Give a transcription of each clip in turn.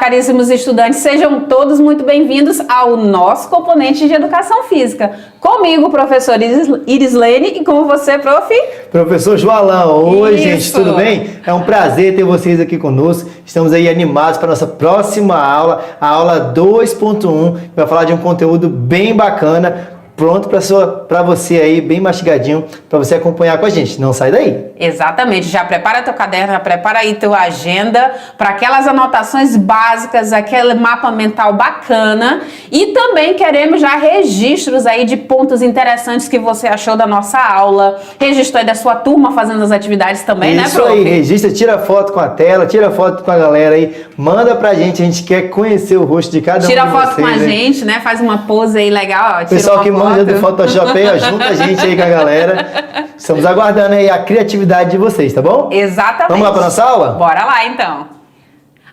caríssimos estudantes, sejam todos muito bem-vindos ao nosso componente de Educação Física. Comigo, professor Irislene, e com você, prof. Professor Joalão. Oi, gente, tudo bem? É um prazer ter vocês aqui conosco. Estamos aí animados para a nossa próxima aula, a aula 2.1, que vai falar de um conteúdo bem bacana, pronto para você aí, bem mastigadinho, para você acompanhar com a gente. Não sai daí. Exatamente. Já prepara teu caderno, já prepara aí tua agenda para aquelas anotações básicas, aquele mapa mental bacana. E também queremos já registros aí de pontos interessantes que você achou da nossa aula. Registro aí da sua turma fazendo as atividades também, né, prof? Isso aí, registra, tira foto com a tela, tira foto com a galera aí, manda pra gente, a gente quer conhecer o rosto de cada um de vocês. Tira foto com a gente, né? Faz uma pose aí legal, ó. Pessoal que manja do Photoshop aí, ajuda a gente aí com a galera. Estamos aguardando aí a criatividade de vocês, tá bom? Exatamente. Vamos lá para nossa aula? Bora lá, então.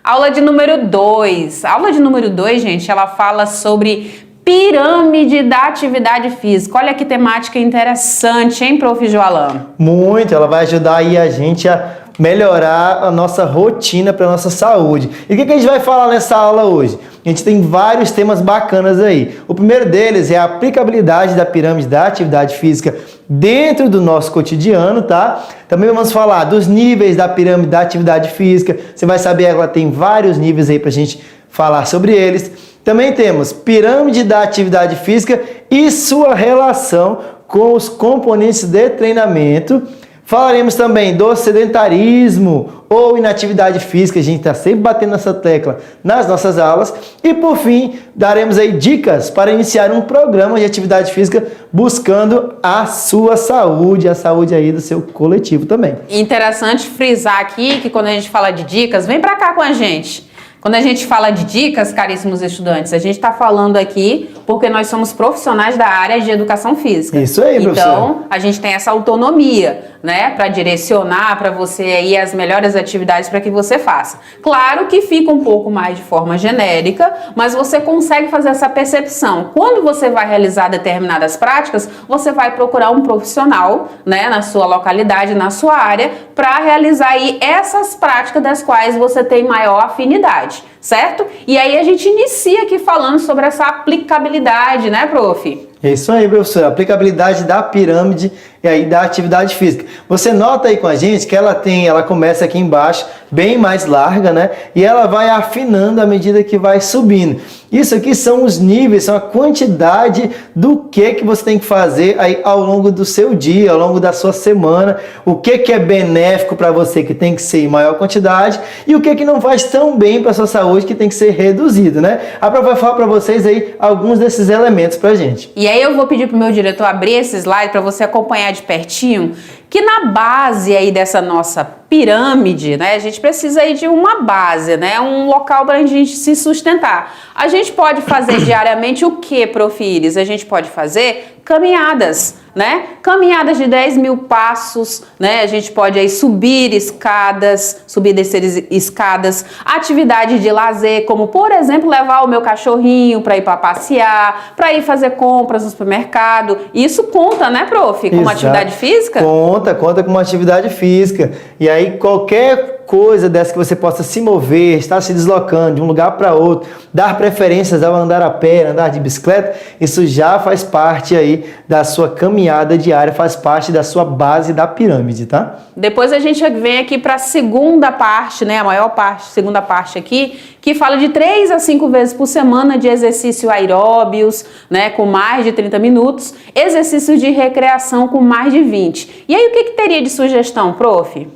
Aula de número 2. Aula de número 2, gente, ela fala sobre pirâmide da atividade física. Olha que temática interessante, hein, prof. Joalão? Muito, ela vai ajudar aí a gente a melhorar a nossa rotina para a nossa saúde. E o que a gente vai falar nessa aula hoje? A gente tem vários temas bacanas aí. O primeiro deles é a aplicabilidade da pirâmide da atividade física dentro do nosso cotidiano, tá? Também vamos falar dos níveis da pirâmide da atividade física. Você vai saber, ela tem vários níveis aí pra gente falar sobre eles. Também temos pirâmide da atividade física e sua relação com os componentes de treinamento. Falaremos também do sedentarismo ou inatividade física, a gente está sempre batendo nessa tecla nas nossas aulas. E por fim, daremos aí dicas para iniciar um programa de atividade física buscando a sua saúde, a saúde aí do seu coletivo também. Interessante frisar aqui que quando a gente fala de dicas, vem para cá com a gente. Quando a gente fala de dicas, caríssimos estudantes, a gente está falando aqui porque nós somos profissionais da área de educação física. Isso aí, professor. Então, a gente tem essa autonomia, né, para direcionar para você aí as melhores atividades para que você faça. Claro que fica um pouco mais de forma genérica, mas você consegue fazer essa percepção. Quando você vai realizar determinadas práticas, você vai procurar um profissional, né, na sua localidade, na sua área, para realizar aí essas práticas das quais você tem maior afinidade, certo? E aí a gente inicia aqui falando sobre essa aplicabilidade, né, prof? É isso aí, professor. A aplicabilidade da pirâmide e aí da atividade física. Você nota aí com a gente que ela começa aqui embaixo, bem mais larga, né? E ela vai afinando à medida que vai subindo. Isso aqui são os níveis, são a quantidade do que você tem que fazer aí ao longo do seu dia, ao longo da sua semana. O que é benéfico para você, que tem que ser em maior quantidade, e o que não faz tão bem para a sua saúde, que tem que ser reduzido, né? A Prof vai falar para vocês aí alguns desses elementos para a gente. E aí eu vou pedir para o meu diretor abrir esse slide para você acompanhar de pertinho, que na base aí dessa nossa pirâmide, né, a gente precisa aí de uma base, né, um local para a gente se sustentar. A gente pode fazer diariamente o que, prof. Iris? A gente pode fazer caminhadas, né? Caminhadas de 10 mil passos, né? A gente pode aí subir escadas, subir e descer escadas, atividade de lazer, como por exemplo levar o meu cachorrinho para ir para passear, para ir fazer compras no supermercado. Isso conta, né, prof? Como atividade física? Conta com uma atividade física. E aí qualquer coisa dessa que você possa se mover, estar se deslocando de um lugar para outro, dar preferências ao andar a pé, andar de bicicleta, isso já faz parte aí da sua caminhada diária, faz parte da sua base da pirâmide, tá? Depois a gente vem aqui para a segunda parte, né, a maior parte, segunda parte aqui, que fala de 3 a 5 vezes por semana de exercício aeróbios, né, com mais de 30 minutos, exercício de recreação com mais de 20. E aí o que teria de sugestão, prof?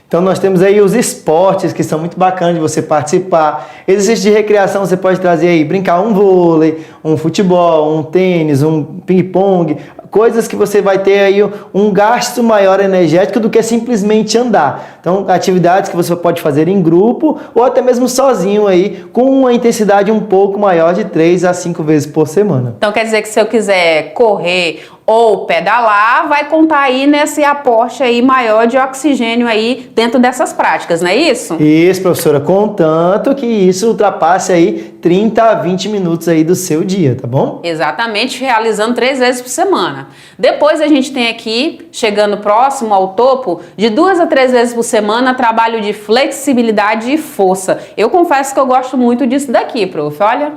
Então nós temos aí os esportes que são muito bacanas de você participar. Exercício de recreação você pode trazer aí, brincar um vôlei, um futebol, um tênis, um ping-pong, coisas que você vai ter aí um gasto maior energético do que simplesmente andar. Então atividades que você pode fazer em grupo ou até mesmo sozinho aí, com uma intensidade um pouco maior de 3 a 5 vezes por semana. Então quer dizer que se eu quiser correr ou pedalar, vai contar aí nesse aporte aí maior de oxigênio aí dentro dessas práticas, não é isso? Isso, professora, contanto que isso ultrapasse aí 30 a 20 minutos aí do seu dia, tá bom? Exatamente, realizando 3 vezes por semana. Depois a gente tem aqui, chegando próximo ao topo, de 2 a 3 vezes por semana, trabalho de flexibilidade e força. Eu confesso que eu gosto muito disso daqui, prof, olha.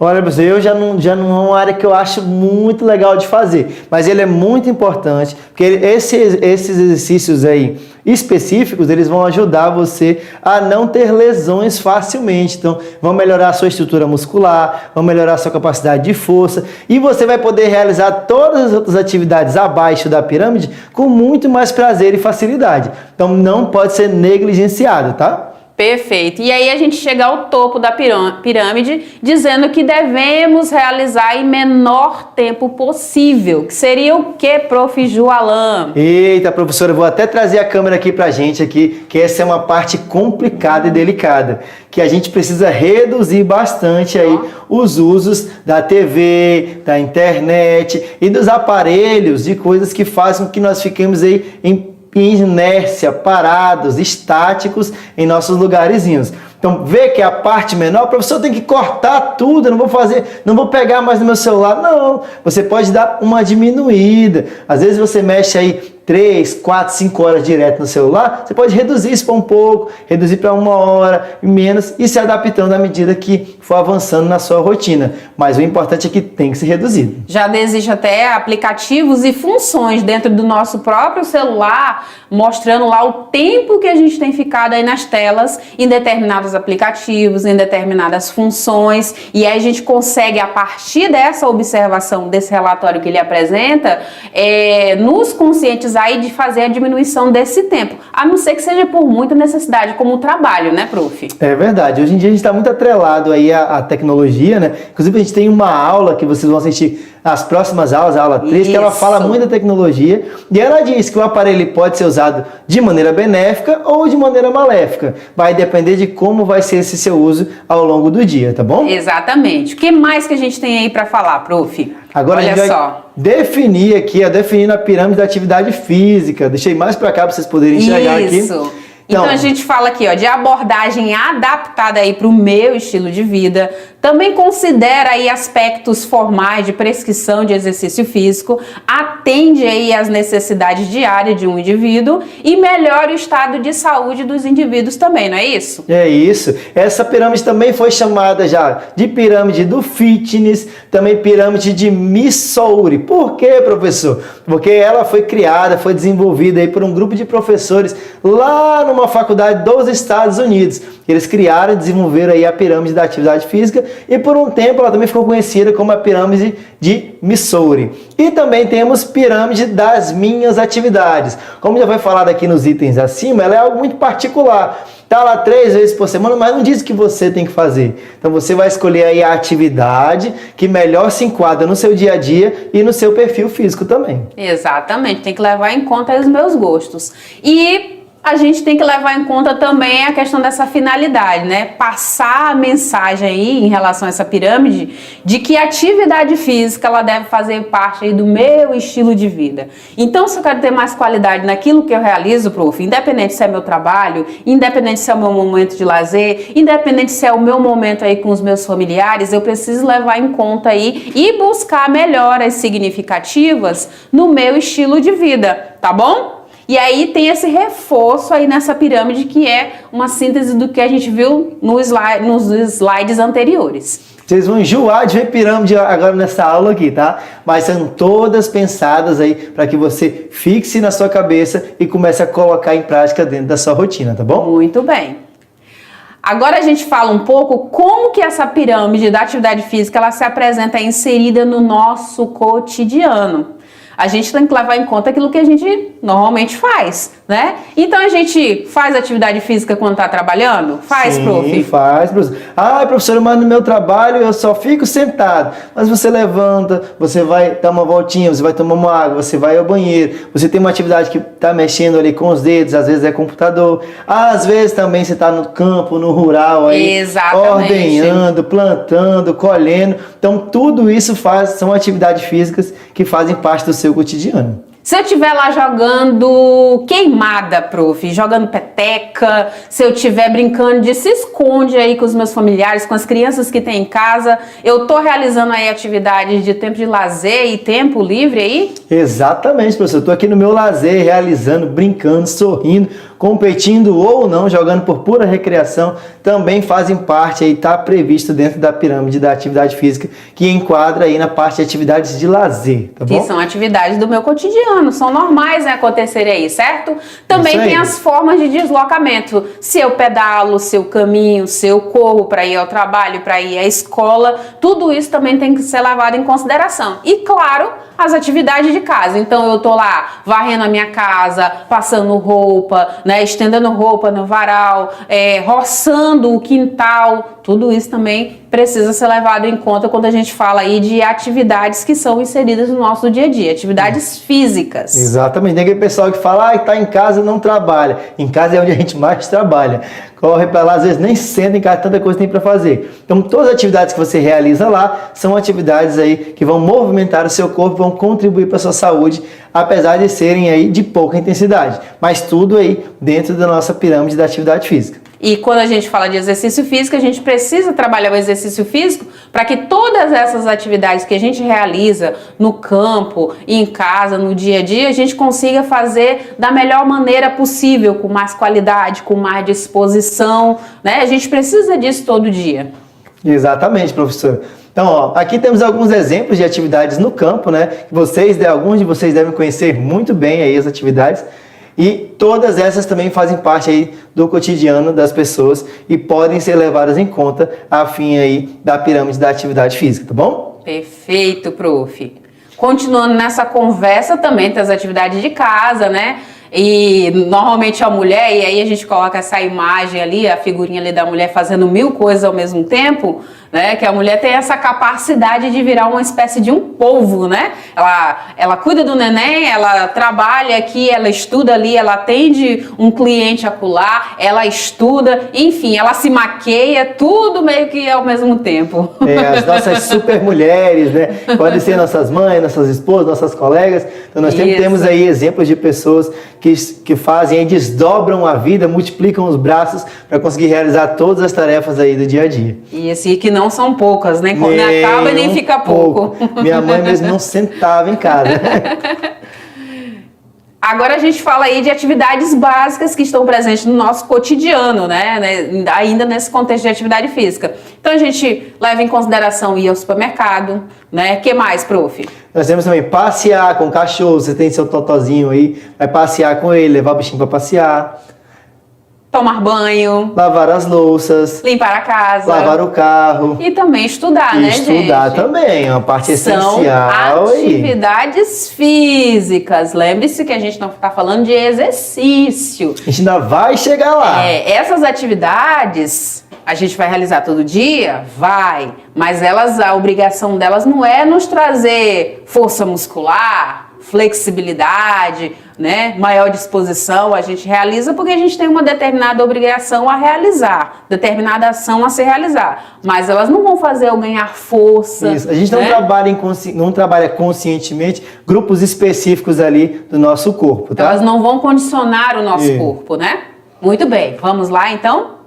Olha, professor, eu já não é uma área que eu acho muito legal de fazer, mas ele é muito importante, porque esses exercícios aí específicos, eles vão ajudar você a não ter lesões facilmente. Então, vão melhorar a sua estrutura muscular, vão melhorar a sua capacidade de força, e você vai poder realizar todas as outras atividades abaixo da pirâmide com muito mais prazer e facilidade. Então, não pode ser negligenciado, tá? Perfeito. E aí a gente chega ao topo da pirâmide dizendo que devemos realizar em menor tempo possível. Que seria o que, prof. Joalan? Eita, professora, eu vou até trazer a câmera aqui pra gente aqui, que essa é uma parte complicada e delicada, que a gente precisa reduzir bastante aí os usos da TV, da internet e dos aparelhos e coisas que fazem com que nós fiquemos aí em inércia, parados, estáticos em nossos lugarzinhos. Então, vê que a parte menor, o professor tem que cortar tudo, eu não vou pegar mais no meu celular. Não, você pode dar uma diminuída. Às vezes você mexe aí 3, 4, 5 horas direto no celular, você pode reduzir isso para um pouco, reduzir para 1 hora e menos e se adaptando à medida que for avançando na sua rotina. Mas o importante é que tem que ser reduzido. Já existe até aplicativos e funções dentro do nosso próprio celular, mostrando lá o tempo que a gente tem ficado aí nas telas em determinados aplicativos, em determinadas funções, e aí a gente consegue, a partir dessa observação, desse relatório que ele apresenta, nos conscientizar aí de fazer a diminuição desse tempo, a não ser que seja por muita necessidade, como o trabalho, né, prof? É verdade. Hoje em dia a gente está muito atrelado aí à tecnologia, né? Inclusive a gente tem uma aula que vocês vão assistir as próximas aulas, a aula 3, que ela fala muito da tecnologia, e ela diz que o aparelho pode ser usado de maneira benéfica ou de maneira maléfica. Vai depender de como vai ser esse seu uso ao longo do dia, tá bom? Exatamente. O que mais que a gente tem aí para falar, prof? Agora olha a gente vai só. definir aqui, definindo a pirâmide da atividade física. Deixei mais para cá para vocês poderem enxergar aqui. Isso. Então a gente fala aqui, ó, de abordagem adaptada aí para o meu estilo de vida. Também considera aí aspectos formais de prescrição de exercício físico, atende aí às necessidades diárias de um indivíduo e melhora o estado de saúde dos indivíduos também, não é isso? É isso. Essa pirâmide também foi chamada já de pirâmide do fitness, também pirâmide de Missouri. Por quê, professor? Porque ela foi criada, foi desenvolvida aí por um grupo de professores lá numa faculdade dos Estados Unidos. Eles criaram e desenvolveram aí a pirâmide da atividade física e por um tempo ela também ficou conhecida como a pirâmide de Missouri. E também temos pirâmide das minhas atividades. Como já foi falado aqui nos itens acima, ela é algo muito particular. Está lá 3 vezes por semana, mas não diz o que você tem que fazer. Então você vai escolher aí a atividade que melhor se enquadra no seu dia a dia e no seu perfil físico também. Exatamente, tem que levar em conta os meus gostos. E a gente tem que levar em conta também a questão dessa finalidade, né? Passar a mensagem aí em relação a essa pirâmide de que a atividade física ela deve fazer parte aí do meu estilo de vida. Então, se eu quero ter mais qualidade naquilo que eu realizo, prof, independente se é meu trabalho, independente se é o meu momento de lazer, independente se é o meu momento aí com os meus familiares, eu preciso levar em conta aí e buscar melhoras significativas no meu estilo de vida, tá bom? E aí tem esse reforço aí nessa pirâmide que é uma síntese do que a gente viu nos slides anteriores. Vocês vão enjoar de ver pirâmide agora nessa aula aqui, tá? Mas são todas pensadas aí para que você fixe na sua cabeça e comece a colocar em prática dentro da sua rotina, tá bom? Muito bem. Agora a gente fala um pouco como que essa pirâmide da atividade física ela se apresenta inserida no nosso cotidiano. A gente tem que levar em conta aquilo que a gente normalmente faz, né? Então a gente faz atividade física quando está trabalhando? Faz, sim, prof? Faz, professor. Ah, professor, mas no meu trabalho eu só fico sentado. Mas você levanta, você vai dar uma voltinha, você vai tomar uma água, você vai ao banheiro, você tem uma atividade que está mexendo ali com os dedos, às vezes é computador, às vezes também você está no campo, no rural aí, ordenhando, plantando, colhendo. Então tudo isso são atividades físicas que fazem parte do seu seu cotidiano. Se eu estiver lá jogando queimada, prof, jogando peteca, se eu estiver brincando de se esconde aí com os meus familiares, com as crianças que tem em casa, eu tô realizando aí atividades de tempo de lazer e tempo livre aí? Exatamente, professor. Eu tô aqui no meu lazer, realizando, brincando, sorrindo, competindo ou não, jogando por pura recreação, também fazem parte aí, tá previsto dentro da pirâmide da atividade física, que enquadra aí na parte de atividades de lazer, tá bom? Que são atividades do meu cotidiano, são normais, né, acontecerem aí, certo? Também tem as formas de deslocamento. Se eu pedalo, se eu caminho, se eu corro para ir ao trabalho, para ir à escola, tudo isso também tem que ser levado em consideração. E claro, as atividades de casa. Então eu tô lá varrendo a minha casa, passando roupa, né, estendendo roupa no varal, roçando o quintal. Tudo isso também precisa ser levado em conta quando a gente fala aí de atividades que são inseridas no nosso dia a dia, atividades físicas. Exatamente. Tem aquele pessoal que fala, tá em casa e não trabalha. Em casa é onde a gente mais trabalha. Corre para lá, às vezes nem senta em casa, tanta coisa tem para fazer. Então, todas as atividades que você realiza lá são atividades aí que vão movimentar o seu corpo, vão contribuir para a sua saúde, apesar de serem aí de pouca intensidade. Mas tudo aí dentro da nossa pirâmide da atividade física. E quando a gente fala de exercício físico, a gente precisa trabalhar o exercício físico para que todas essas atividades que a gente realiza no campo, em casa, no dia a dia, a gente consiga fazer da melhor maneira possível, com mais qualidade, com mais disposição, né? A gente precisa disso todo dia. Exatamente, professor. Então, ó, aqui temos alguns exemplos de atividades no campo, né? Alguns de vocês devem conhecer muito bem aí as atividades. E todas essas também fazem parte aí do cotidiano das pessoas e podem ser levadas em conta a fim aí da pirâmide da atividade física, tá bom? Perfeito, prof. Continuando nessa conversa também tem as atividades de casa, né? E normalmente a mulher, e aí a gente coloca essa imagem ali, a figurinha ali da mulher fazendo 1000 coisas ao mesmo tempo, né? Que a mulher tem essa capacidade de virar uma espécie de um polvo, né? Ela cuida do neném, ela trabalha aqui, ela estuda ali, ela atende um cliente acolá, ela estuda, enfim, ela se maqueia, tudo meio que ao mesmo tempo. As nossas super mulheres, né? Podem ser nossas mães, nossas esposas, nossas colegas. Então nós sempre temos aí exemplos de pessoas que fazem, desdobram a vida, multiplicam os braços para conseguir realizar todas as tarefas aí do dia a dia. E que não são poucas, nem acaba e nem fica pouco. Minha mãe mesmo não sentava em casa. Agora a gente fala aí de atividades básicas que estão presentes no nosso cotidiano, né? Ainda nesse contexto de atividade física. Então a gente leva em consideração ir ao supermercado, né? Que mais, prof? Nós temos também passear com o cachorro. Você tem seu totozinho aí, vai passear com ele, levar o bichinho para passear. Tomar banho. Lavar as louças. Limpar a casa. Lavar o carro. E também estudar, né, gente? Estudar também, é uma parte essencial. São atividades físicas. Lembre-se que a gente não está falando de exercício. A gente ainda vai chegar lá. Essas atividades a gente vai realizar todo dia? Vai. Mas a obrigação delas não é nos trazer força muscular, flexibilidade, né, maior disposição. A gente realiza porque a gente tem uma determinada obrigação a realizar, determinada ação a se realizar, mas elas não vão fazer eu ganhar força. Isso. A gente não trabalha conscientemente grupos específicos ali do nosso corpo, tá? Elas não vão condicionar o nosso corpo, né? Muito bem, vamos lá então?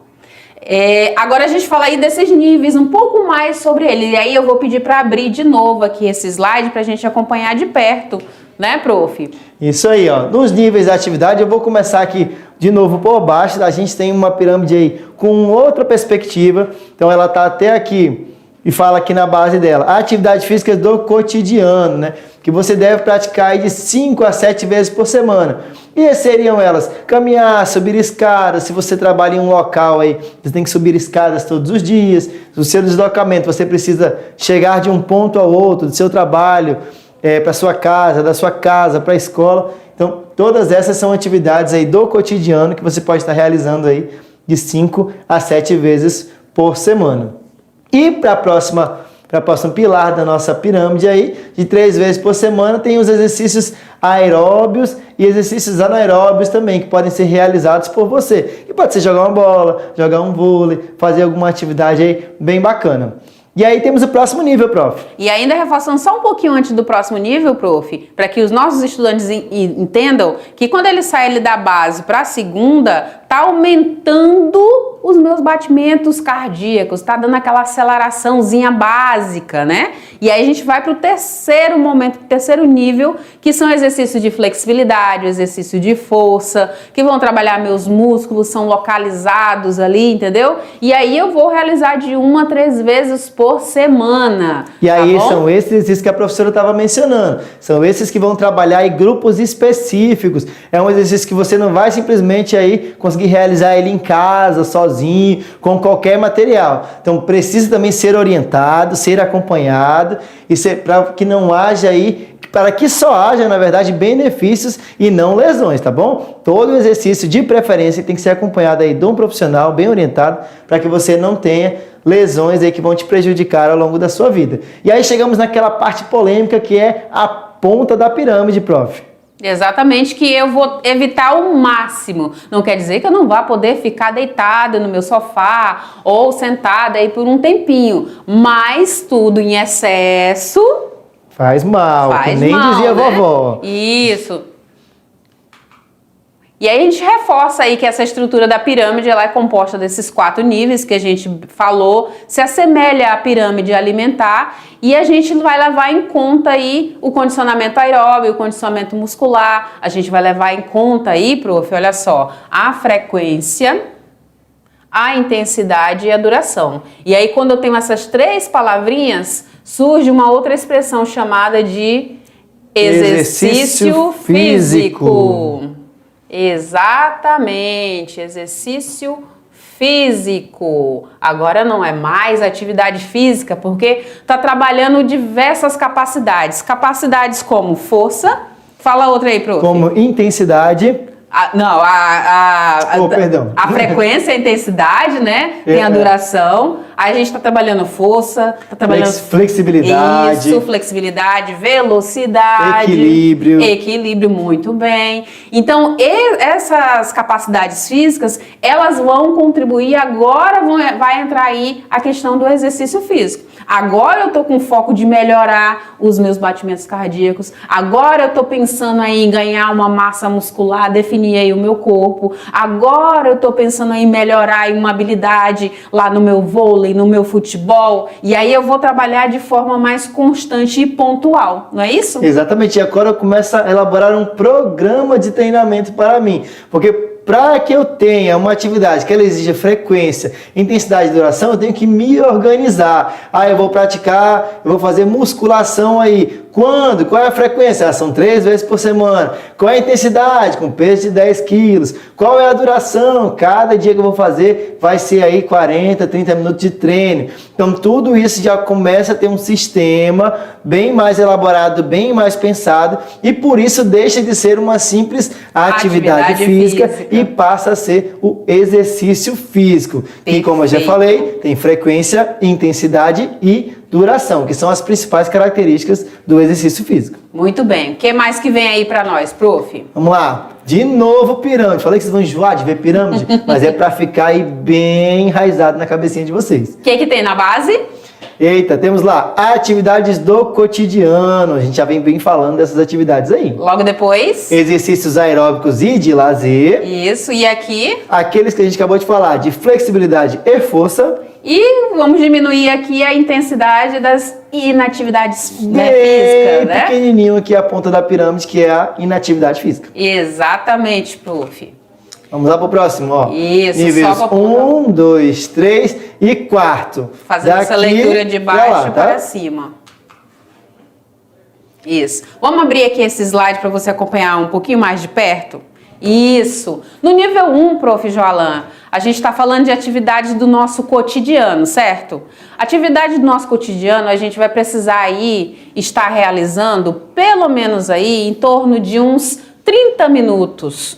Agora a gente fala aí desses níveis, um pouco mais sobre ele. E aí eu vou pedir para abrir de novo aqui esse slide para a gente acompanhar de perto, né, prof? Isso aí, ó. Nos níveis da atividade, eu vou começar aqui de novo por baixo. A gente tem uma pirâmide aí com outra perspectiva. Então ela tá até aqui e fala aqui na base dela. A atividade física do cotidiano, né? Que você deve praticar aí de 5 a 7 vezes por semana. E seriam elas: caminhar, subir escadas. Se você trabalha em um local aí, você tem que subir escadas todos os dias. O seu deslocamento, você precisa chegar de um ponto ao outro do seu trabalho, para sua casa, da sua casa para a escola. Então, todas essas são atividades aí do cotidiano que você pode estar realizando aí de 5 a 7 vezes por semana. E para o próximo pilar da nossa pirâmide aí, de 3 vezes por semana, tem os exercícios aeróbios e exercícios anaeróbios também, que podem ser realizados por você. E pode ser jogar uma bola, jogar um vôlei, fazer alguma atividade aí bem bacana. E aí temos o próximo nível, prof. E ainda reforçando só um pouquinho antes do próximo nível, prof, para que os nossos estudantes entendam que quando ele sai ali da base para a segunda, tá aumentando os meus batimentos cardíacos, tá dando aquela aceleraçãozinha básica, né? E aí a gente vai para o terceiro momento, terceiro nível, que são exercícios de flexibilidade, exercício de força, que vão trabalhar meus músculos, são localizados ali, entendeu? E aí eu vou realizar de 1 a 3 vezes por semana. E aí tá bom? são esses exercícios que a professora estava mencionando. São esses que vão trabalhar em grupos específicos. É um exercício que você não vai simplesmente aí conseguir realizar ele em casa, sozinho, com qualquer material. Então precisa também ser orientado, ser acompanhado, e para que não haja aí, para que só haja, na verdade, benefícios e não lesões, tá bom? Todo exercício, de preferência, tem que ser acompanhado aí de um profissional bem orientado, para que você não tenha lesões aí que vão te prejudicar ao longo da sua vida. E aí chegamos naquela parte polêmica que é a ponta da pirâmide, prof. Exatamente, que eu vou evitar ao máximo. Não quer dizer que eu não vá poder ficar deitada no meu sofá ou sentada aí por um tempinho, mas tudo em excesso faz mal, faz que nem mal, dizia a né? vovó. Isso. E aí a gente reforça aí que essa estrutura da pirâmide ela é composta desses 4 níveis que a gente falou, se assemelha à pirâmide alimentar, e a gente vai levar em conta aí o condicionamento aeróbio, o condicionamento muscular, a gente vai levar em conta aí, prof, olha só, a frequência, a intensidade e a duração. E aí quando eu tenho essas 3 palavrinhas, surge uma outra expressão chamada de exercício físico. Exatamente, exercício físico. Agora não é mais atividade física, porque está trabalhando diversas capacidades. Capacidades como força, fala outra aí, prof. Como intensidade. Perdão. A frequência, a intensidade, né? Tem a duração. Aí a gente está trabalhando força, está trabalhando flexibilidade. Isso, flexibilidade, velocidade. Equilíbrio, muito bem. Então, essas capacidades físicas, elas vão contribuir. Agora vai entrar aí a questão do exercício físico. Agora eu tô com foco de melhorar os meus batimentos cardíacos. Agora eu tô pensando aí em ganhar uma massa muscular, definir aí o meu corpo. Agora eu tô pensando em melhorar aí uma habilidade lá no meu vôlei, no meu futebol. E aí eu vou trabalhar de forma mais constante e pontual, não é isso? Exatamente. E agora eu começo a elaborar um programa de treinamento para mim. Porque para que eu tenha uma atividade que ela exija frequência, intensidade e duração, eu tenho que me organizar. Eu vou praticar, eu vou fazer musculação aí. Quando? Qual é a frequência? São 3 vezes por semana. Qual é a intensidade? Com peso de 10 quilos. Qual é a duração? Cada dia que eu vou fazer vai ser aí 40, 30 minutos de treino. Então tudo isso já começa a ter um sistema bem mais elaborado, bem mais pensado, e por isso deixa de ser uma simples atividade física e passa a ser o exercício físico. E como eu já falei, tem frequência, intensidade e duração, que são as principais características do exercício físico. Muito bem. O que mais que vem aí para nós, prof? Vamos lá. De novo, pirâmide. Falei que vocês vão enjoar de ver pirâmide, mas é para ficar aí bem enraizado na cabecinha de vocês. O que tem na base? Eita, temos lá atividades do cotidiano. A gente já vem bem falando dessas atividades aí. Logo depois? Exercícios aeróbicos e de lazer. Isso, e aqui? Aqueles que a gente acabou de falar, de flexibilidade e força. E vamos diminuir aqui a intensidade das inatividades físicas, né? Pequenininho aqui a ponta da pirâmide, que é a inatividade física. Exatamente, prof. Vamos lá pro próximo, ó. Isso, níveis só pra 1, 2, 3 e 4. Fazendo essa leitura de baixo tá? para cima. Isso. Vamos abrir aqui esse slide para você acompanhar um pouquinho mais de perto? Isso. No nível 1, prof. Joalan, a gente está falando de atividades do nosso cotidiano, certo? Atividade do nosso cotidiano, a gente vai precisar aí estar realizando pelo menos aí em torno de uns 30 minutos.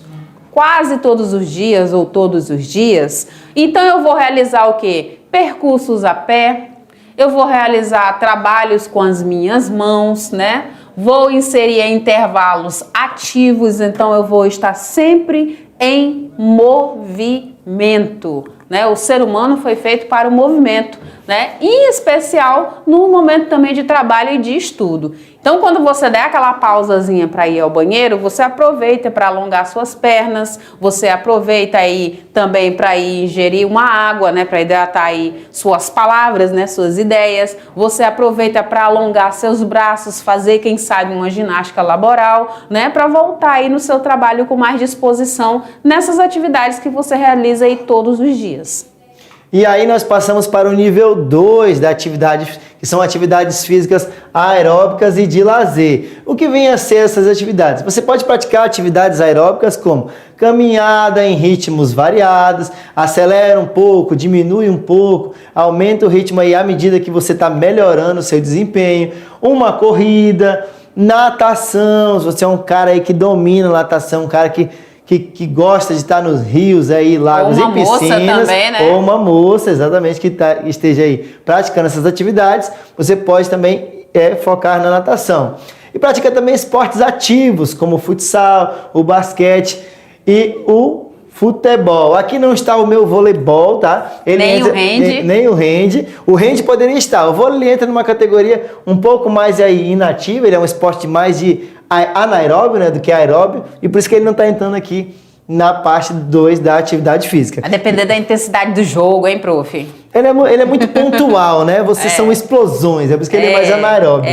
Quase todos os dias ou todos os dias. Então eu vou realizar o quê? Percursos a pé, eu vou realizar trabalhos com as minhas mãos, né? Vou inserir intervalos ativos, então eu vou estar sempre em movimento, né? O ser humano foi feito para o movimento, né? Em especial no momento também de trabalho e de estudo. Então, quando você der aquela pausazinha para ir ao banheiro, você aproveita para alongar suas pernas, você aproveita aí também para ir ingerir uma água, né, para hidratar aí suas palavras, né, suas ideias. Você aproveita para alongar seus braços, fazer, quem sabe, uma ginástica laboral, né, para voltar aí no seu trabalho com mais disposição nessas atividades que você realiza aí todos os dias. E aí nós passamos para o nível 2 da atividade, que são atividades físicas aeróbicas e de lazer. O que vem a ser essas atividades? Você pode praticar atividades aeróbicas como caminhada em ritmos variados, acelera um pouco, diminui um pouco, aumenta o ritmo aí à medida que você está melhorando o seu desempenho, uma corrida, natação, se você é um cara aí que domina natação, um cara que gosta de estar nos rios, aí, lagos e piscinas. Ou uma moça também, né? Ou uma moça, exatamente, que esteja aí praticando essas atividades. Você pode também focar na natação. E pratica também esportes ativos, como o futsal, o basquete e o futebol. Aqui não está o meu voleibol, tá? Nem o hand. Nem o hand. O hand poderia estar. O vôlei entra numa categoria um pouco mais aí inativa, ele é um esporte mais de anaeróbio, né, do que aeróbio, e por isso que ele não está entrando aqui na parte 2 da atividade física. A depender da intensidade do jogo, hein, prof? Ele é muito pontual, né? São explosões, é por isso que ele é mais anaeróbio.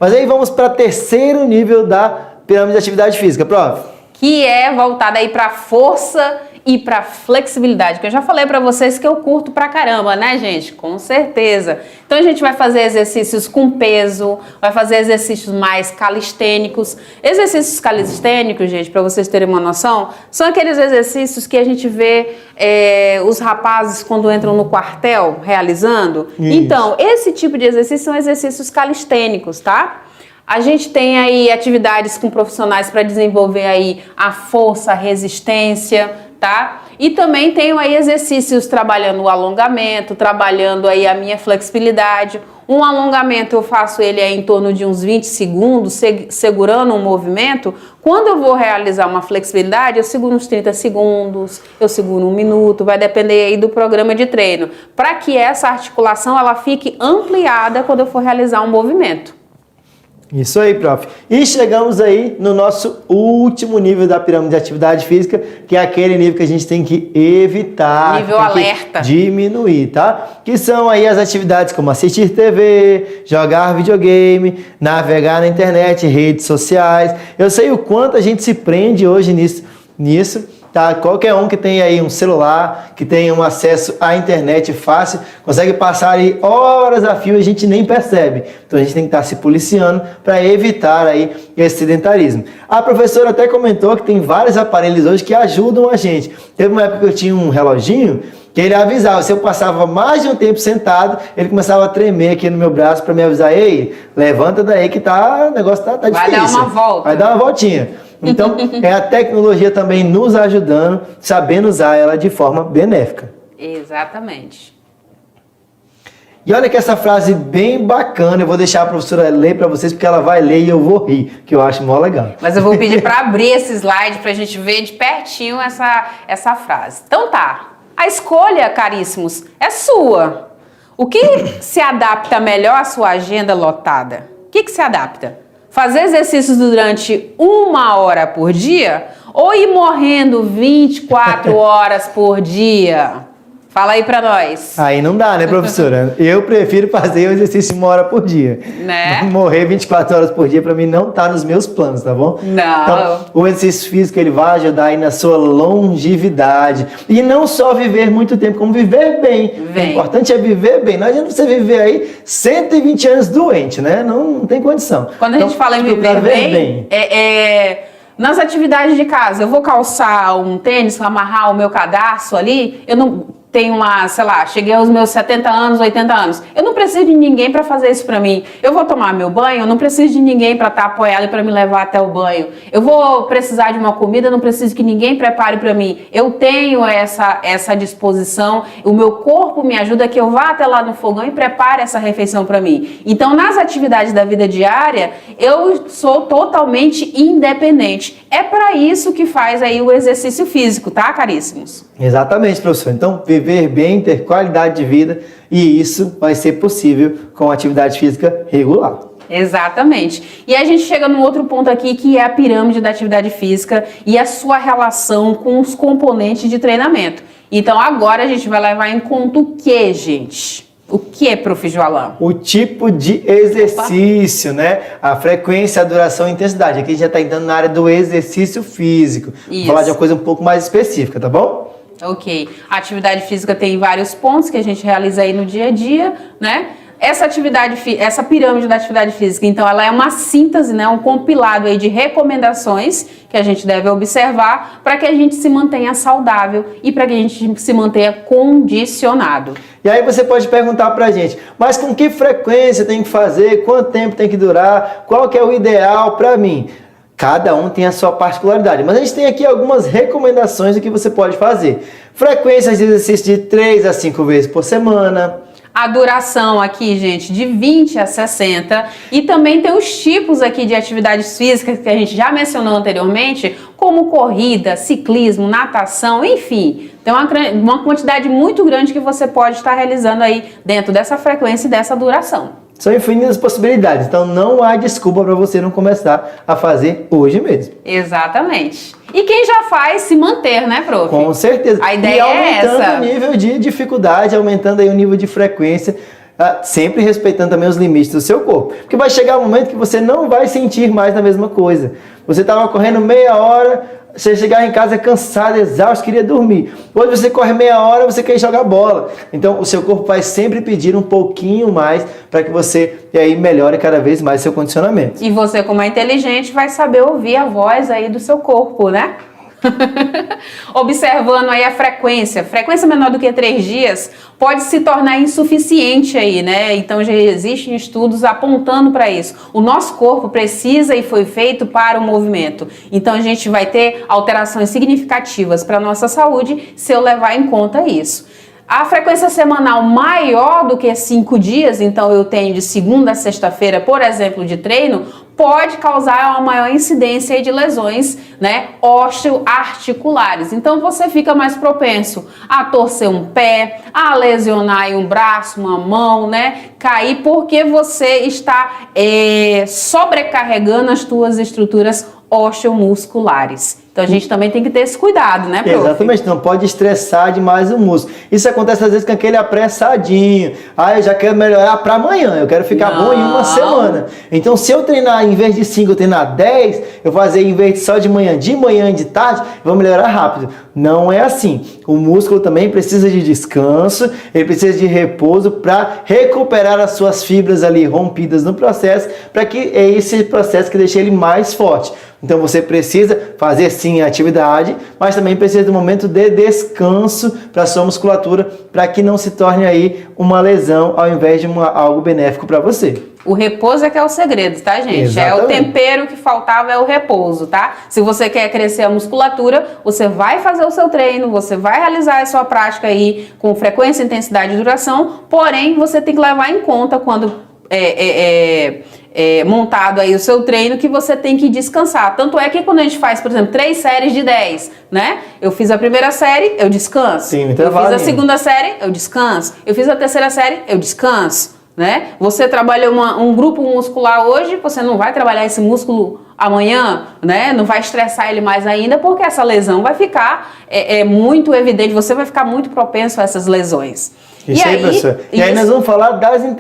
Mas aí vamos para o terceiro nível da pirâmide de atividade física, prof. Que é voltada aí para força e para flexibilidade, que eu já falei para vocês que eu curto pra caramba, né, gente? Com certeza. Então a gente vai fazer exercícios com peso, vai fazer exercícios mais calistênicos. Exercícios calistênicos, gente, para vocês terem uma noção, são aqueles exercícios que a gente vê os rapazes quando entram no quartel realizando. Isso. Então, esse tipo de exercício são exercícios calistênicos, tá? A gente tem aí atividades com profissionais para desenvolver aí a força, a resistência, tá? E também tenho aí exercícios trabalhando o alongamento, trabalhando aí a minha flexibilidade. Um alongamento eu faço ele aí em torno de uns 20 segundos, segurando um movimento. Quando eu vou realizar uma flexibilidade, eu seguro uns 30 segundos, eu seguro 1 minuto, vai depender aí do programa de treino, para que essa articulação ela fique ampliada quando eu for realizar um movimento. Isso aí, prof. E chegamos aí no nosso último nível da pirâmide de atividade física, que é aquele nível que a gente tem que evitar. Nível alerta. Diminuir, tá? Que são aí as atividades como assistir TV, jogar videogame, navegar na internet, redes sociais. Eu sei o quanto a gente se prende hoje nisso. Tá? Qualquer um que tem aí um celular, que tem um acesso à internet fácil, consegue passar aí horas a fio e a gente nem percebe. Então a gente tem que estar se policiando para evitar aí esse sedentarismo. A professora até comentou que tem vários aparelhos hoje que ajudam a gente. Teve uma época que eu tinha um reloginho que ele avisava, se eu passava mais de um tempo sentado, ele começava a tremer aqui no meu braço para me avisar, ei, levanta daí que o negócio tá difícil. Vai dar uma volta. Vai dar uma voltinha. Então, é a tecnologia também nos ajudando, sabendo usar ela de forma benéfica. Exatamente. E olha que essa frase bem bacana, eu vou deixar a professora ler para vocês, porque ela vai ler e eu vou rir, que eu acho mó legal. Mas eu vou pedir para abrir esse slide para a gente ver de pertinho essa frase. Então tá, a escolha, caríssimos, é sua. O que se adapta melhor à sua agenda lotada? O que se adapta? Fazer exercícios durante 1 hora por dia ou ir morrendo 24 horas por dia? Fala aí pra nós. Aí não dá, né, professora? Eu prefiro fazer o exercício 1 hora por dia. Né? Morrer 24 horas por dia pra mim não tá nos meus planos, tá bom? Não. Então, o exercício físico ele vai ajudar aí na sua longevidade. E não só viver muito tempo, como viver bem. O importante é viver bem. Não adianta você viver aí 120 anos doente, né? Não tem condição. Quando a gente fala em viver bem, nas atividades de casa, eu vou calçar um tênis para amarrar o meu cadarço ali, eu não tenho lá, sei lá, cheguei aos meus 70 anos, 80 anos. Eu não preciso de ninguém para fazer isso para mim. Eu vou tomar meu banho, eu não preciso de ninguém para estar apoiado para me levar até o banho. Eu vou precisar de uma comida, eu não preciso que ninguém prepare para mim. Eu tenho essa disposição, o meu corpo me ajuda que eu vá até lá no fogão e prepare essa refeição para mim. Então, nas atividades da vida diária, eu sou totalmente independente. É para isso que faz aí o exercício físico, tá, caríssimos? Exatamente, professor. Então, viver viver bem, ter qualidade de vida, e isso vai ser possível com atividade física regular. Exatamente. E a gente chega num outro ponto aqui, que é a pirâmide da atividade física e a sua relação com os componentes de treinamento. Então agora a gente vai levar em conta o que, gente? O que é, Prof. Joalã? O tipo de exercício, né? A frequência, a duração e a intensidade. Aqui a gente já está entrando na área do exercício físico. Vou falar de uma coisa um pouco mais específica, tá bom? Ok. A atividade física tem vários pontos que a gente realiza aí no dia a dia, né? Essa pirâmide da atividade física, então, ela é uma síntese, né, um compilado aí de recomendações que a gente deve observar para que a gente se mantenha saudável e para que a gente se mantenha condicionado. E aí você pode perguntar pra gente, mas com que frequência tem que fazer, quanto tempo tem que durar, qual que é o ideal para mim? Cada um tem a sua particularidade, mas a gente tem aqui algumas recomendações do que você pode fazer. Frequências de exercício de 3 a 5 vezes por semana. A duração aqui, gente, de 20 a 60. E também tem os tipos aqui de atividades físicas que a gente já mencionou anteriormente, como corrida, ciclismo, natação, enfim. Tem uma quantidade muito grande que você pode estar realizando aí dentro dessa frequência e dessa duração. São infinitas possibilidades, então não há desculpa para você não começar a fazer hoje mesmo. Exatamente. E quem já faz, se manter, né, prof? Com certeza. A ideia e aumentando é essa. o nível de dificuldade, aumentando aí o nível de frequência, sempre respeitando também os limites do seu corpo. Porque vai chegar um momento que você não vai sentir mais a mesma coisa. Você estava correndo meia hora, você chegar em casa cansado, exausto, queria dormir. Hoje você corre meia hora, você quer jogar bola. Então o seu corpo vai sempre pedir um pouquinho mais para que você aí melhore cada vez mais seu condicionamento. E você, como é inteligente, vai saber ouvir a voz aí do seu corpo, né? Observando aí a frequência menor do que 3 dias pode se tornar insuficiente aí, né? Então já existem estudos apontando para isso. O nosso corpo precisa e foi feito para o movimento. Então a gente vai ter alterações significativas para a nossa saúde se eu levar em conta isso. A frequência semanal maior do que 5 dias, então eu tenho de segunda a sexta-feira, por exemplo, de treino, pode causar uma maior incidência de lesões, né, osteoarticulares. Então você fica mais propenso a torcer um pé, a lesionar um braço, uma mão, né, cair porque você está sobrecarregando as tuas estruturas osteomusculares. Então a gente também tem que ter esse cuidado, né, prof? Exatamente, não pode estressar demais o músculo. Isso acontece às vezes com aquele apressadinho. Eu já quero melhorar para amanhã, eu quero ficar bom em uma semana. Então se eu treinar, em vez de 5, eu treinar 10, eu fazer em vez de só de manhã e de tarde, vou melhorar rápido. Não é assim. O músculo também precisa de descanso, ele precisa de repouso para recuperar as suas fibras ali rompidas no processo, para que é esse processo que deixa ele mais forte. Então você precisa fazer sim a atividade, mas também precisa de um momento de descanso para a sua musculatura, para que não se torne aí uma lesão ao invés de algo benéfico para você. O repouso é que é o segredo, tá, gente? Exatamente. É o tempero que faltava, é o repouso, tá? Se você quer crescer a musculatura, você vai fazer o seu treino, você vai realizar a sua prática aí com frequência, intensidade e duração, porém você tem que levar em conta quando montado aí o seu treino, que você tem que descansar. Tanto é que quando a gente faz, por exemplo, 3 séries de 10, né? Eu fiz a primeira série, eu descanso. Sim, eu fiz a segunda série, eu descanso. Eu fiz a terceira série, eu descanso, né? Você trabalha um grupo muscular hoje, você não vai trabalhar esse músculo amanhã, né? Não vai estressar ele mais ainda, porque essa lesão vai ficar muito evidente, você vai ficar muito propenso a essas lesões. Isso aí, professor. E aí nós vamos falar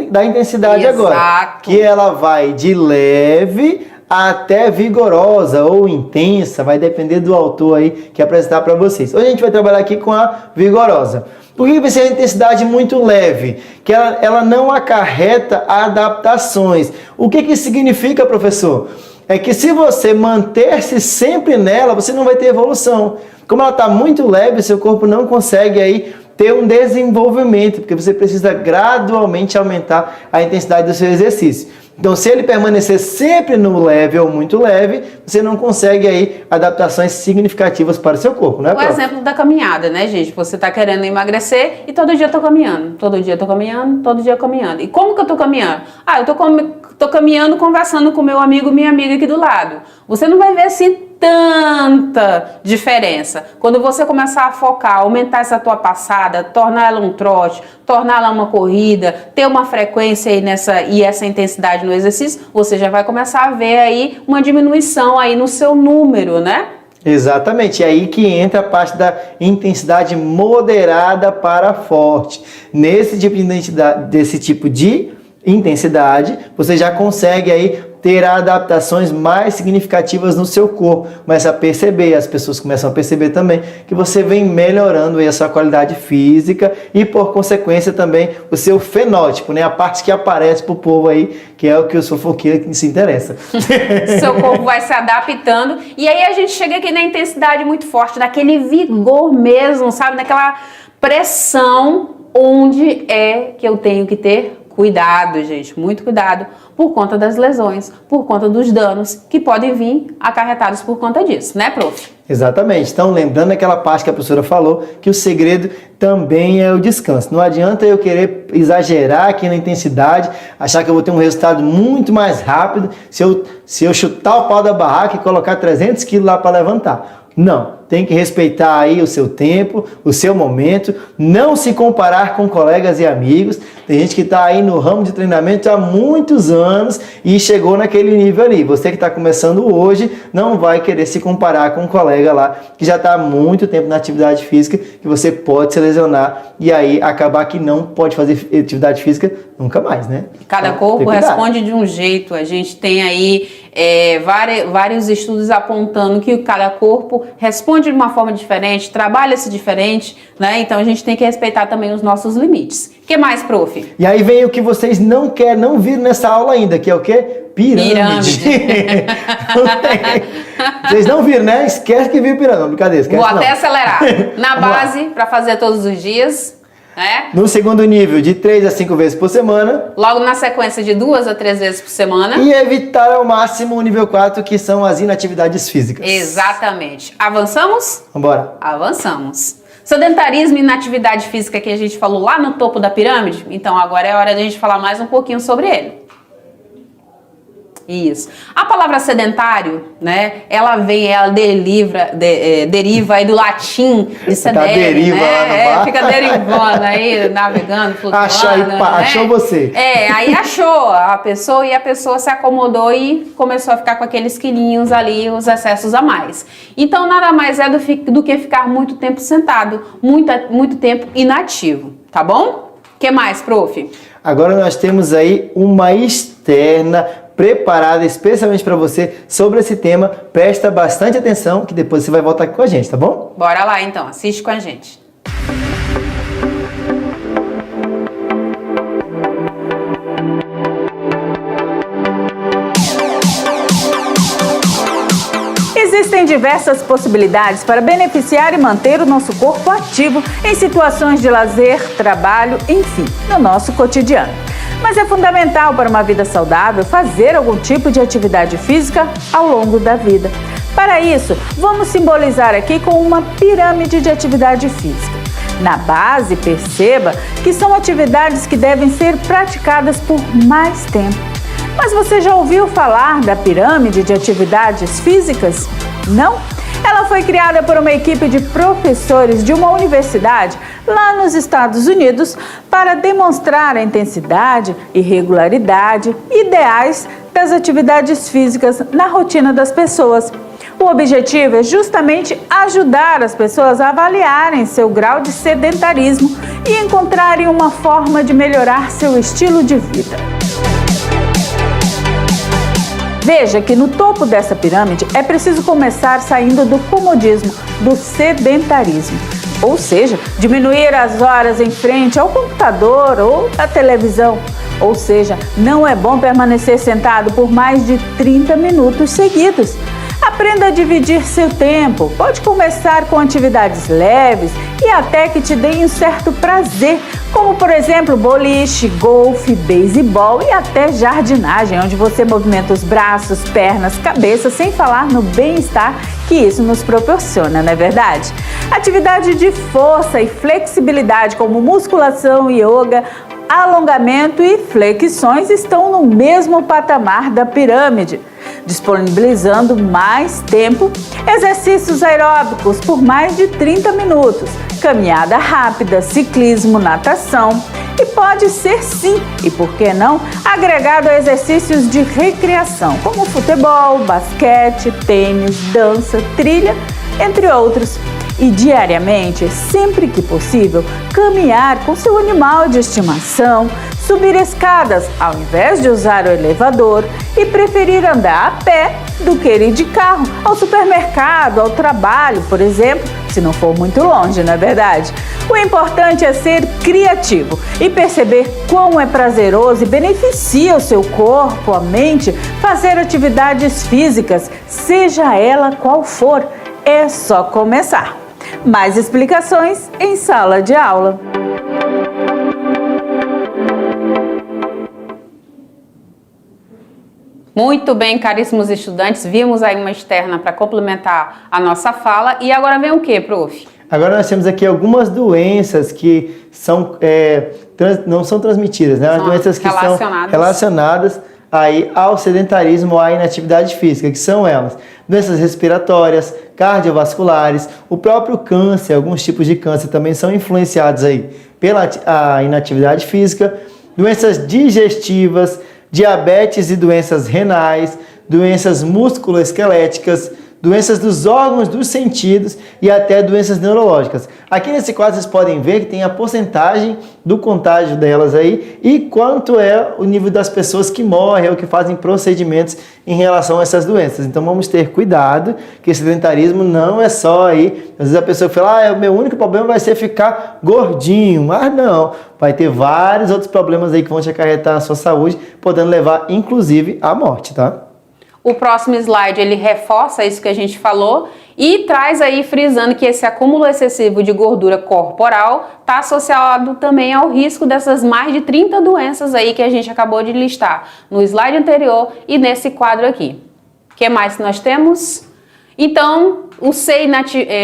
da intensidade. Exato. Agora. Que ela vai de leve até vigorosa ou intensa, vai depender do autor aí que apresentar para vocês. Hoje a gente vai trabalhar aqui com a vigorosa. Por que precisa de intensidade muito leve? Que ela não acarreta adaptações. O que isso significa, professor? É que se você manter-se sempre nela, você não vai ter evolução. Como ela está muito leve, seu corpo não consegue aí ter um desenvolvimento, porque você precisa gradualmente aumentar a intensidade do seu exercício. Então, se ele permanecer sempre no leve ou muito leve, você não consegue aí adaptações significativas para o seu corpo, né, O prof? exemplo da caminhada, né, gente? Você tá querendo emagrecer e todo dia eu tô caminhando. Todo dia eu tô caminhando, todo dia eu caminhando. E como que eu tô caminhando? Ah, eu tô caminhando, conversando com meu amigo, minha amiga aqui do lado. Você não vai ver assim tanta diferença. Quando você começar a focar, aumentar essa tua passada, tornar ela um trote, tornar ela uma corrida, ter uma frequência aí e essa intensidade no exercício, você já vai começar a ver aí uma diminuição aí no seu número, né? Exatamente, é aí que entra a parte da intensidade moderada para forte. Desse tipo de intensidade, você já consegue aí ter adaptações mais significativas no seu corpo. Começa a perceber, as pessoas começam a perceber também que você vem melhorando aí a sua qualidade física e, por consequência, também o seu fenótipo, né? A parte que aparece pro povo aí, que é o que os fofoqueiros se interessa. Seu corpo vai se adaptando e aí a gente chega aqui na intensidade muito forte, naquele vigor mesmo, sabe? Naquela pressão, onde é que eu tenho que ter cuidado, gente, muito cuidado, por conta das lesões, por conta dos danos que podem vir acarretados por conta disso, né, prof? Exatamente. Então, lembrando aquela parte que a professora falou, que o segredo também é o descanso. Não adianta eu querer exagerar aqui na intensidade, achar que eu vou ter um resultado muito mais rápido se eu chutar o pau da barraca e colocar 300 quilos lá para levantar. Não, tem que respeitar aí o seu tempo, o seu momento, não se comparar com colegas e amigos. Tem gente que está aí no ramo de treinamento há muitos anos e chegou naquele nível ali. Você que está começando hoje não vai querer se comparar com um colega lá que já está há muito tempo na atividade física, que você pode se lesionar e aí acabar que não pode fazer atividade física nunca mais, né? Cada então, corpo responde de um jeito. A gente tem aí vários estudos apontando que cada corpo responde de uma forma diferente, trabalha-se diferente, né? Então a gente tem que respeitar também os nossos limites. O que mais, prof? E aí vem o que vocês não viram nessa aula ainda, que é o quê? Pirâmide. Vocês não viram, né? Esquece que viu pirâmide. Brincadeira, esquece. Vou até acelerar. Na base, para fazer todos os dias, né? No segundo nível, de 3 a 5 vezes por semana. Logo na sequência de 2 a 3 vezes por semana. E evitar ao máximo o nível 4, que são as inatividades físicas. Exatamente. Avançamos? Vambora. Avançamos. Sedentarismo e inatividade física que a gente falou lá no topo da pirâmide, então agora é hora de a gente falar mais um pouquinho sobre ele. Isso. A palavra sedentário, né, ela deriva aí do latim de sedere, deriva né? lá no bar. Fica derivando aí, navegando, flutuando. Achou você. Aí achou a pessoa e a pessoa se acomodou e começou a ficar com aqueles quilinhos ali, os excessos a mais. Então nada mais é do que ficar muito tempo sentado, muito tempo inativo, tá bom? O que mais, prof? Agora nós temos aí uma externa preparada especialmente para você sobre esse tema. Presta bastante atenção que depois você vai voltar aqui com a gente, tá bom? Bora lá então, assiste com a gente. Existem diversas possibilidades para beneficiar e manter o nosso corpo ativo em situações de lazer, trabalho, enfim, no nosso cotidiano. Mas é fundamental para uma vida saudável fazer algum tipo de atividade física ao longo da vida. Para isso, vamos simbolizar aqui com uma pirâmide de atividade física. Na base, perceba que são atividades que devem ser praticadas por mais tempo. Mas você já ouviu falar da pirâmide de atividades físicas? Não? Ela foi criada por uma equipe de professores de uma universidade lá nos Estados Unidos para demonstrar a intensidade e regularidade ideais das atividades físicas na rotina das pessoas. O objetivo é justamente ajudar as pessoas a avaliarem seu grau de sedentarismo e encontrarem uma forma de melhorar seu estilo de vida. Veja que no topo dessa pirâmide é preciso começar saindo do comodismo, do sedentarismo. Ou seja, diminuir as horas em frente ao computador ou à televisão. Ou seja, não é bom permanecer sentado por mais de 30 minutos seguidos. Aprenda a dividir seu tempo. Pode começar com atividades leves e até que te deem um certo prazer, como por exemplo boliche, golfe, beisebol e até jardinagem, onde você movimenta os braços, pernas, cabeça, sem falar no bem-estar que isso nos proporciona, não é verdade? Atividade de força e flexibilidade como musculação, yoga, alongamento e flexões estão no mesmo patamar da pirâmide, disponibilizando mais tempo, exercícios aeróbicos por mais de 30 minutos, caminhada rápida, ciclismo, natação e pode ser sim, e por que não, agregado a exercícios de recreação, como futebol, basquete, tênis, dança, trilha, entre outros. E diariamente, sempre que possível, caminhar com seu animal de estimação, subir escadas ao invés de usar o elevador e preferir andar a pé do que ir de carro ao supermercado, ao trabalho, por exemplo, se não for muito longe, não é verdade? O importante é ser criativo e perceber quão é prazeroso e beneficia o seu corpo, a mente, fazer atividades físicas, seja ela qual for. É só começar. Mais explicações em sala de aula. Muito bem, caríssimos estudantes, vimos aí uma externa para complementar a nossa fala. E agora vem o que, prof? Agora nós temos aqui algumas doenças que são, não são transmitidas, né? As doenças que são relacionadas aí ao sedentarismo ou à inatividade física, que são elas: doenças respiratórias, cardiovasculares, o próprio câncer, alguns tipos de câncer também são influenciados aí pela inatividade física, doenças digestivas, diabetes e doenças renais, doenças musculoesqueléticas, doenças dos órgãos dos sentidos e até doenças neurológicas. Aqui nesse quadro vocês podem ver que tem a porcentagem do contágio delas aí e quanto é o nível das pessoas que morrem ou que fazem procedimentos em relação a essas doenças. Então vamos ter cuidado, que esse sedentarismo não é só aí, às vezes a pessoa fala, o meu único problema vai ser ficar gordinho, mas não, vai ter vários outros problemas aí que vão te acarretar na sua saúde, podendo levar inclusive à morte, tá? O próximo slide, ele reforça isso que a gente falou e traz aí frisando que esse acúmulo excessivo de gordura corporal está associado também ao risco dessas mais de 30 doenças aí que a gente acabou de listar no slide anterior e nesse quadro aqui. O que mais nós temos? Então, o ser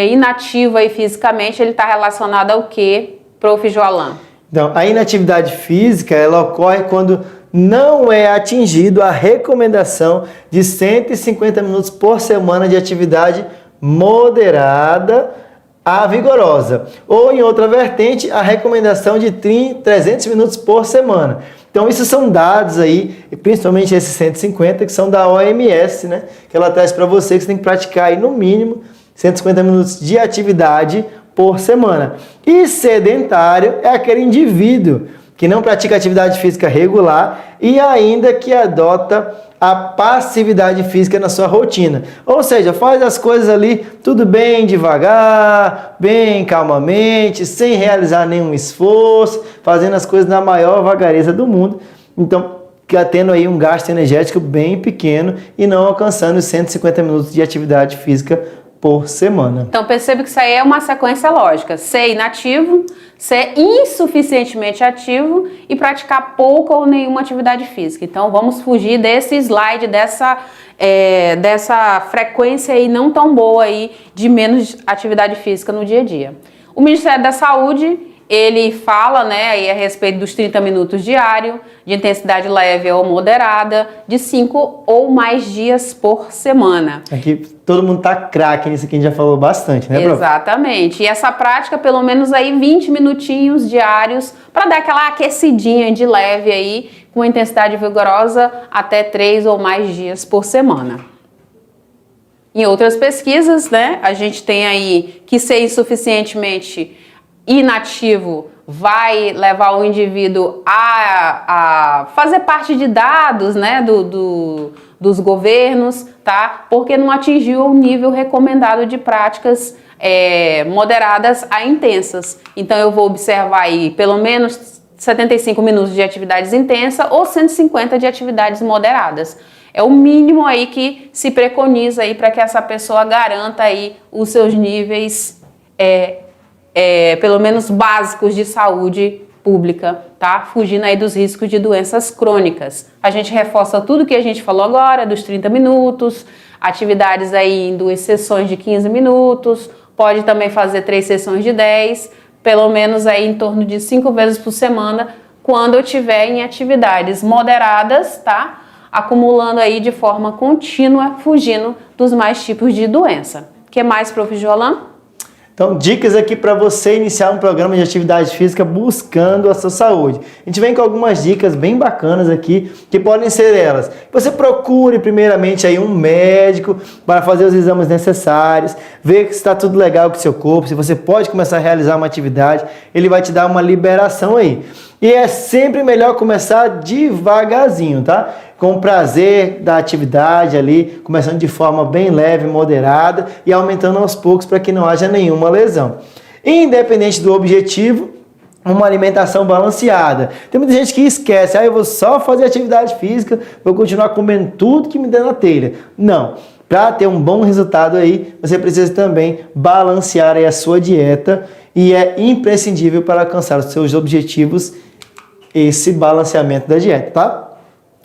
inativo aí fisicamente, ele está relacionado ao que, prof. Joalan? Então, a inatividade física, ela ocorre quando não é atingido a recomendação de 150 minutos por semana de atividade moderada a vigorosa. Ou, em outra vertente, a recomendação de 300 minutos por semana. Então, isso são dados aí, principalmente esses 150, que são da OMS, né? Que ela traz para você que você tem que praticar aí, no mínimo 150 minutos de atividade por semana. E sedentário é aquele indivíduo que não pratica atividade física regular e ainda que adota a passividade física na sua rotina. Ou seja, faz as coisas ali tudo bem devagar, bem calmamente, sem realizar nenhum esforço, fazendo as coisas na maior vagareza do mundo. Então, tendo aí um gasto energético bem pequeno e não alcançando os 150 minutos de atividade física por semana. Então perceba que isso aí é uma sequência lógica: ser inativo, ser insuficientemente ativo e praticar pouca ou nenhuma atividade física. Então vamos fugir desse slide, dessa frequência aí não tão boa aí de menos atividade física no dia a dia. O Ministério da Saúde, ele fala, né, aí a respeito dos 30 minutos diário, de intensidade leve ou moderada, de 5 ou mais dias por semana. Aqui todo mundo tá craque nisso aqui, a gente já falou bastante, né, prof? Exatamente. E essa prática, pelo menos aí 20 minutinhos diários, para dar aquela aquecidinha de leve aí, com intensidade vigorosa, até 3 ou mais dias por semana. Em outras pesquisas, né, a gente tem aí que ser insuficientemente inativo vai levar o indivíduo a fazer parte de dados, né, dos governos, tá? Porque não atingiu o nível recomendado de práticas moderadas a intensas. Então eu vou observar aí pelo menos 75 minutos de atividades intensas ou 150 de atividades moderadas. É o mínimo aí que se preconiza aí para que essa pessoa garanta aí os seus níveis, pelo menos básicos de saúde pública, tá? Fugindo aí dos riscos de doenças crônicas. A gente reforça tudo que a gente falou agora, dos 30 minutos, atividades aí em 2 sessões de 15 minutos, pode também fazer 3 sessões de 10, pelo menos aí em torno de 5 vezes por semana, quando eu tiver em atividades moderadas, tá? Acumulando aí de forma contínua, fugindo dos mais tipos de doença. O que mais, Prof. Jolan? Então, dicas aqui para você iniciar um programa de atividade física buscando a sua saúde. A gente vem com algumas dicas bem bacanas aqui, que podem ser elas. Você procure primeiramente aí um médico para fazer os exames necessários, ver se está tudo legal com o seu corpo, se você pode começar a realizar uma atividade, ele vai te dar uma liberação aí. E é sempre melhor começar devagarzinho, tá? Com o prazer da atividade ali, começando de forma bem leve, moderada e aumentando aos poucos para que não haja nenhuma lesão. Independente do objetivo, uma alimentação balanceada. Tem muita gente que esquece, eu vou só fazer atividade física, vou continuar comendo tudo que me der na telha. Não. Para ter um bom resultado aí, você precisa também balancear aí a sua dieta e é imprescindível para alcançar os seus objetivos esse balanceamento da dieta, tá?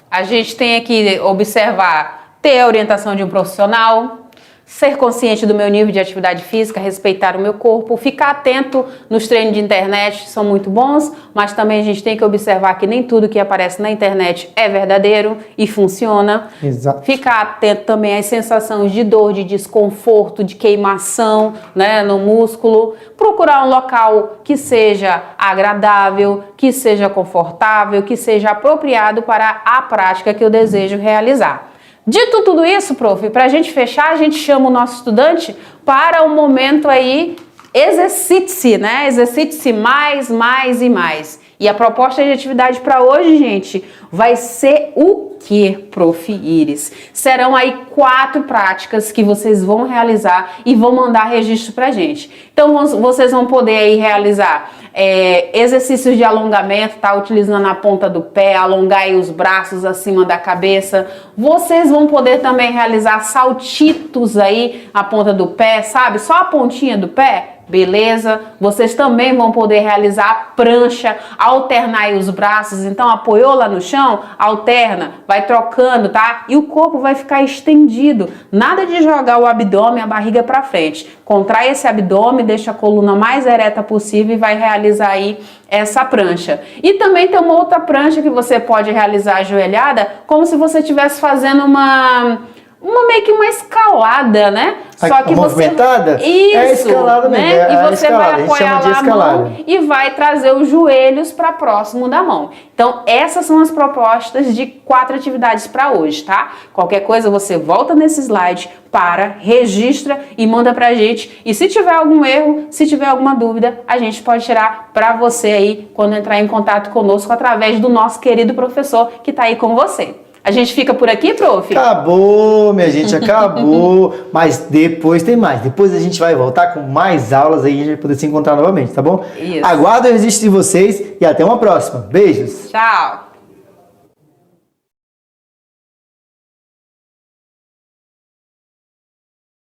A gente tem que observar, ter a orientação de um profissional, ser consciente do meu nível de atividade física, respeitar o meu corpo, ficar atento nos treinos de internet, são muito bons, mas também a gente tem que observar que nem tudo que aparece na internet é verdadeiro e funciona. Exato. Ficar atento também às sensações de dor, de desconforto, de queimação, né, no músculo. Procurar um local que seja agradável, que seja confortável, que seja apropriado para a prática que eu desejo realizar. Dito tudo isso, prof, para a gente fechar, a gente chama o nosso estudante para um momento aí, exercite-se, né? Exercite-se mais, mais e mais. E a proposta de atividade para hoje, gente, vai ser o quê, Prof. Iris? Serão aí 4 práticas que vocês vão realizar e vão mandar registro pra gente. Então, vocês vão poder aí realizar exercícios de alongamento, tá? Utilizando a ponta do pé, alongar aí os braços acima da cabeça. Vocês vão poder também realizar saltitos aí, a ponta do pé, sabe? Só a pontinha do pé. Beleza? Vocês também vão poder realizar a prancha, alternar aí os braços, então apoiou lá no chão, alterna, vai trocando, tá? E o corpo vai ficar estendido, nada de jogar o abdômen, a barriga para frente. Contrai esse abdômen, deixa a coluna mais ereta possível e vai realizar aí essa prancha. E também tem uma outra prancha que você pode realizar ajoelhada, como se você estivesse fazendo meio que uma escalada, né? Só que movimentada? Isso, é escalada mesmo, né? E você escalada, vai apoiar lá a mão e vai trazer os joelhos para próximo da mão. Então, essas são as propostas de 4 atividades para hoje, tá? Qualquer coisa, você volta nesse slide, registra e manda pra gente. E se tiver algum erro, se tiver alguma dúvida, a gente pode tirar para você aí quando entrar em contato conosco através do nosso querido professor que tá aí com você. A gente fica por aqui, prof? Acabou, minha gente, acabou. Mas depois tem mais. Depois a gente vai voltar com mais aulas aí, a gente vai poder se encontrar novamente, tá bom? Isso. Aguardo o registro de vocês e até uma próxima. Beijos. Tchau.